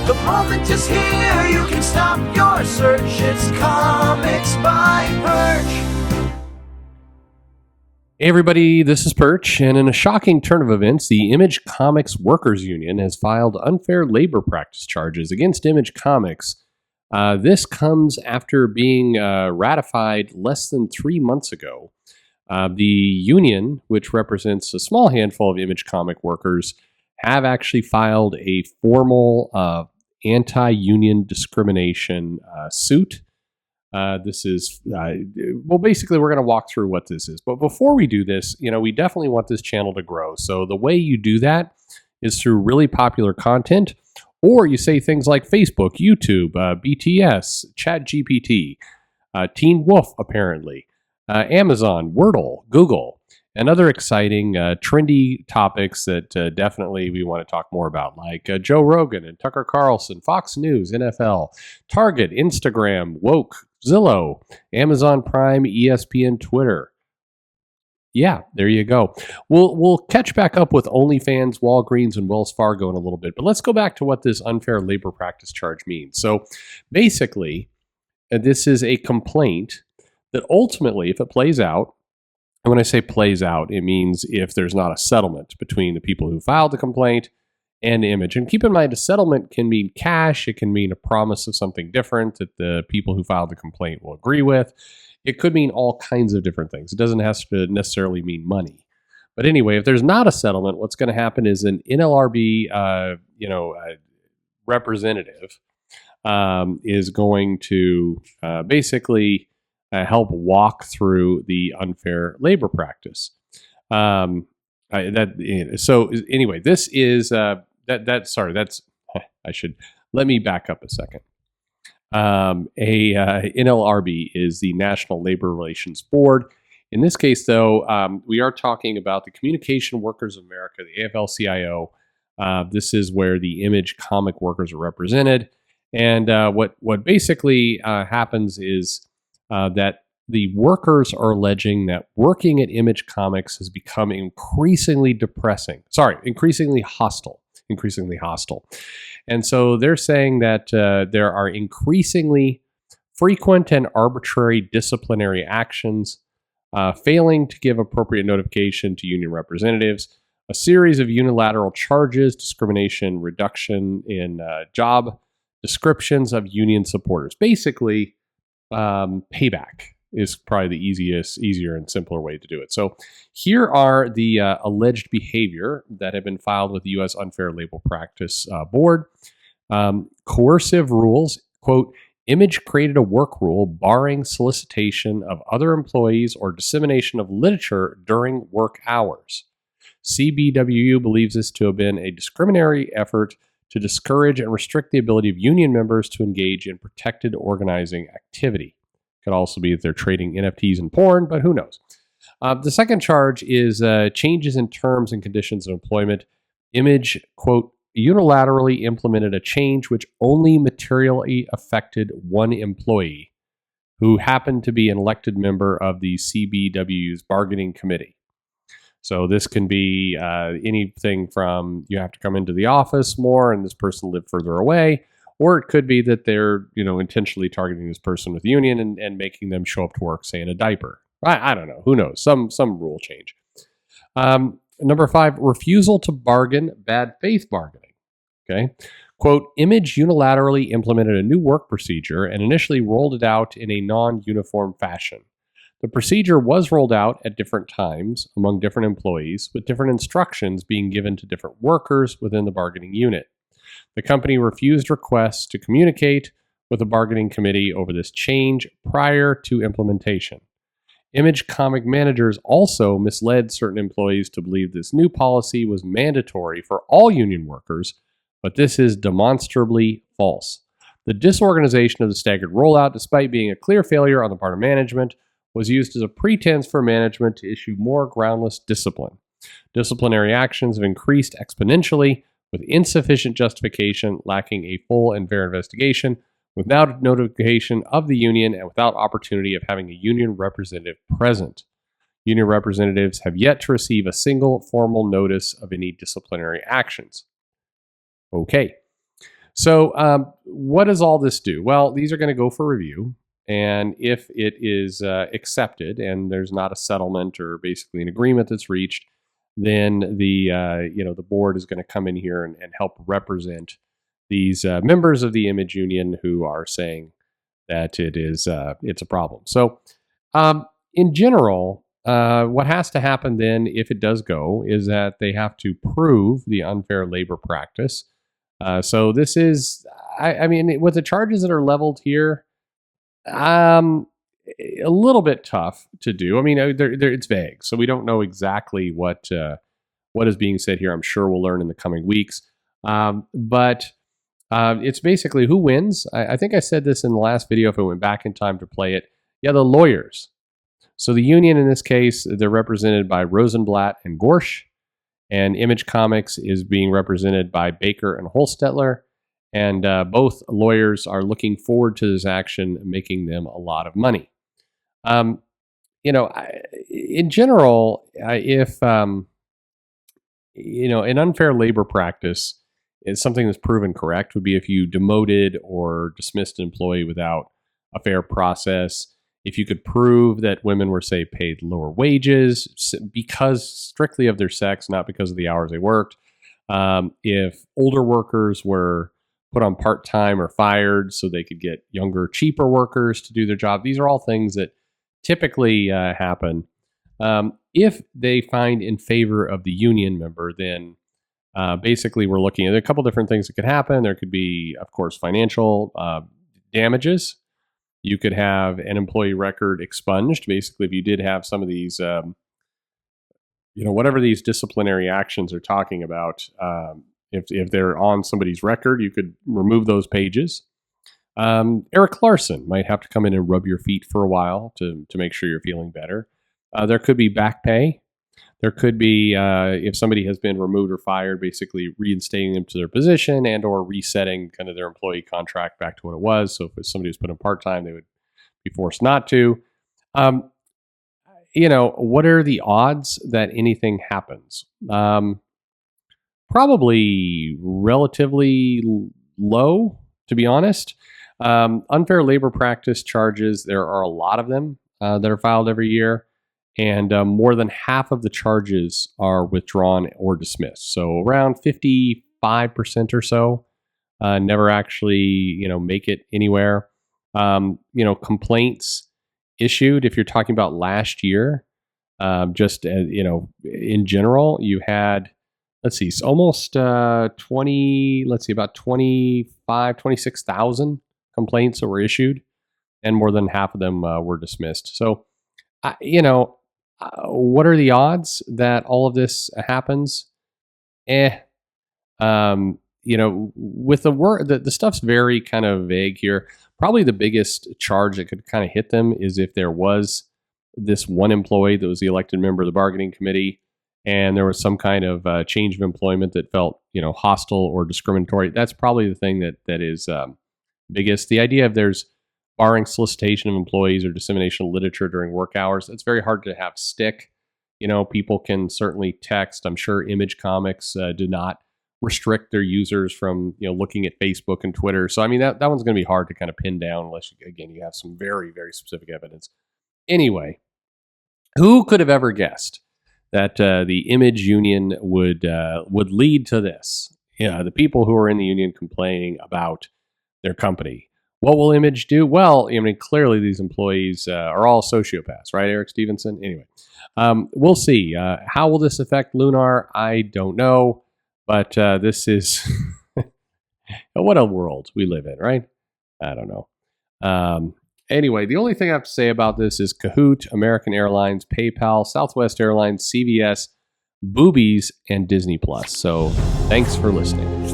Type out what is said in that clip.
The moment is here, you can stop your search. It's Comics by Perch. Hey everybody, this is Perch, and in a shocking turn of events, the Image Comics Workers Union has filed unfair labor practice charges against Image Comics. This comes after being ratified less than 3 months ago. The union, which represents a small handful of Image Comic workers, have actually filed a formal anti-union discrimination suit. This is, basically we're going to walk through what this is. But before we do this, we definitely want this channel to grow. So the way you do that is through really popular content, or you say things like Facebook, YouTube, BTS, ChatGPT, Teen Wolf, apparently, Amazon, Wordle, Google, and other exciting, trendy topics that definitely we want to talk more about, like Joe Rogan and Tucker Carlson, Fox News, NFL, Target, Instagram, Woke, Zillow, Amazon Prime, ESPN, Twitter. Yeah, there you go. We'll catch back up with OnlyFans, Walgreens, and Wells Fargo in a little bit, but let's go back to what this unfair labor practice charge means. So basically, this is a complaint that ultimately, if it plays out, and when I say plays out, it means if there's not a settlement between the people who filed the complaint and Image. And keep in mind, a settlement can mean cash. It can mean a promise of something different that the people who filed the complaint will agree with. It could mean all kinds of different things. It doesn't have to necessarily mean money. But anyway, if there's not a settlement, what's going to happen is an NLRB, representative is going to basically help walk through the unfair labor practice. So anyway, this is let me back up a second. NLRB is the National Labor Relations Board. In this case, though, we are talking about the Communication Workers of America, the AFL-CIO. This is where the Image Comic workers are represented. And what basically happens is that the workers are alleging that working at Image Comics has become increasingly hostile. And so they're saying that there are increasingly frequent and arbitrary disciplinary actions, failing to give appropriate notification to union representatives, a series of unilateral charges, discrimination, reduction in job descriptions of union supporters. Basically, payback is probably the easier and simpler way to do it. So here are the alleged behavior that have been filed with the U.S. Unfair Labor Practice Board. Coercive rules, quote, Image created a work rule barring solicitation of other employees or dissemination of literature during work hours. CBWU believes this to have been a discriminatory effort to discourage and restrict the ability of union members to engage in protected organizing activity. Could also be that they're trading NFTs and porn, but who knows? The second charge is changes in terms and conditions of employment. Image, quote, unilaterally implemented a change which only materially affected one employee who happened to be an elected member of the CBWU's bargaining committee. So this can be anything from you have to come into the office more and this person lived further away, or it could be that they're, intentionally targeting this person with the union and making them show up to work, say, in a diaper. I don't know. Who knows? Some rule change. Number 5, refusal to bargain, bad faith bargaining. Okay. Quote, Image unilaterally implemented a new work procedure and initially rolled it out in a non-uniform fashion. The procedure was rolled out at different times among different employees, with different instructions being given to different workers within the bargaining unit. The company refused requests to communicate with the bargaining committee over this change prior to implementation. Image comic managers also misled certain employees to believe this new policy was mandatory for all union workers, but this is demonstrably false. The disorganization of the staggered rollout, despite being a clear failure on the part of management, was used as a pretense for management to issue more groundless discipline. Disciplinary actions have increased exponentially, with insufficient justification, lacking a full and fair investigation, without notification of the union, and without opportunity of having a union representative present. Union representatives have yet to receive a single formal notice of any disciplinary actions. Okay, So, what does all this do? Well, these are going to go for review. And if it is accepted and there's not a settlement or basically an agreement that's reached, then the board is going to come in here and help represent these members of the image union who are saying that it's a problem. So, in general, what has to happen then, if it does go, is that they have to prove the unfair labor practice. So this is, I mean, with the charges that are leveled here, a little bit tough to do. I mean, it's vague, so we don't know exactly what is being said here. I'm sure we'll learn in the coming weeks. But it's basically who wins. I think I said this in the last video if I went back in time to play it. Yeah, the lawyers. So the union in this case, they're represented by Rosenblatt and Gorsch, and Image Comics is being represented by Baker and Holstetler. And both lawyers are looking forward to this action, making them a lot of money. In general, if an unfair labor practice is something that's proven correct, would be if you demoted or dismissed an employee without a fair process. If you could prove that women were, say, paid lower wages because strictly of their sex, not because of the hours they worked. If older workers were put on part-time or fired so they could get younger, cheaper workers to do their job. These are all things that typically happen. If they find in favor of the union member, then basically we're looking at a couple different things that could happen. There could be, of course, financial damages. You could have an employee record expunged. Basically, if you did have some of these, whatever these disciplinary actions are talking about, if they're on somebody's record, you could remove those pages. Eric Larson might have to come in and rub your feet for a while to make sure you're feeling better. There could be back pay. There could be, if somebody has been removed or fired, basically reinstating them to their position and or resetting kind of their employee contract back to what it was. So if somebody was put in part-time, they would be forced not to. What are the odds that anything happens? Probably relatively low, to be honest. Unfair labor practice charges, there are a lot of them that are filed every year. And more than half of the charges are withdrawn or dismissed. So around 55% or so never actually, make it anywhere. Complaints issued, if you're talking about last year, in general, you had, almost 26,000 complaints that were issued, and more than half of them were dismissed. So, what are the odds that all of this happens? With the word, the stuff's very kind of vague here. Probably the biggest charge that could kind of hit them is if there was this one employee that was the elected member of the bargaining committee, and there was some kind of change of employment that felt, hostile or discriminatory. That's probably the thing that is biggest. The idea of there's barring solicitation of employees or dissemination of literature during work hours, it's very hard to have stick. People can certainly text. I'm sure Image Comics did not restrict their users from, looking at Facebook and Twitter. So, I mean, that one's going to be hard to kind of pin down unless, you have some very, very specific evidence. Anyway, who could have ever guessed that the Image Union would lead to this? The people who are in the union complaining about their company. What will Image do? Well, clearly these employees are all sociopaths, right, Eric Stevenson? Anyway, we'll see. How will this affect Lunar? I don't know, but this is what a world we live in, right? I don't know. Anyway, the only thing I have to say about this is Kahoot, American Airlines, PayPal, Southwest Airlines, CVS, Boobies, and Disney Plus. So thanks for listening.